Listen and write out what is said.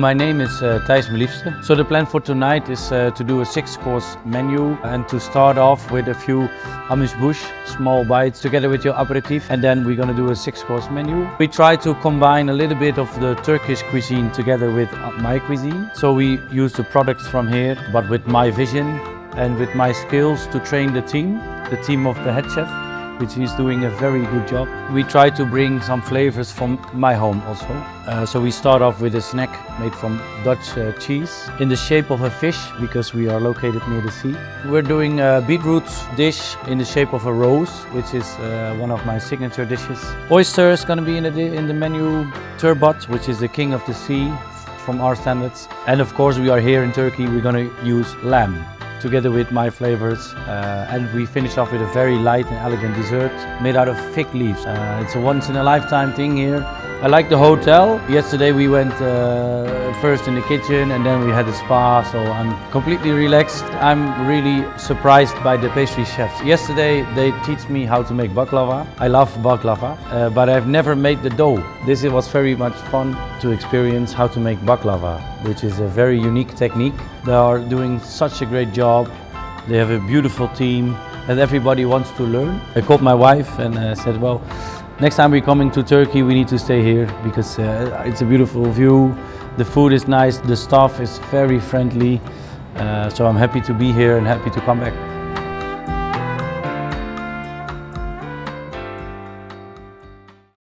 My name is Tjis Meliefste. So the plan for tonight is to do a 6-course menu and to start off with a few amuse-bouche, small bites together with your aperitif, and then we're going to do a 6-course menu. We try to combine a little bit of the Turkish cuisine together with my cuisine. So we use the products from here, but with my vision and with my skills to train the team of the head chef, which is doing a very good job. We try to bring some flavors from my home also. So we start off with a snack made from Dutch cheese in the shape of a fish because we are located near the sea. We're doing a beetroot dish in the shape of a rose, which is one of my signature dishes. Oyster is going to be in the menu. Turbot, which is the king of the sea from our standards. And of course we are here in Turkey, we're going to use lamb together with my flavors, and we finish off with a very light and elegant dessert made out of fig leaves. It's a once-in-a-lifetime thing here. I like the hotel. Yesterday we went first in the kitchen and then we had a spa, so I'm completely relaxed. I'm really surprised by the pastry chefs. Yesterday they teach me how to make baklava. I love baklava, but I've never made the dough. This was very much fun to experience how to make baklava, which is a very unique technique. They are doing such a great job. They have a beautiful team and everybody wants to learn. I called my wife and said, well, next time we're coming to Turkey, we need to stay here because it's a beautiful view. The food is nice, the staff is very friendly. So I'm happy to be here and happy to come back.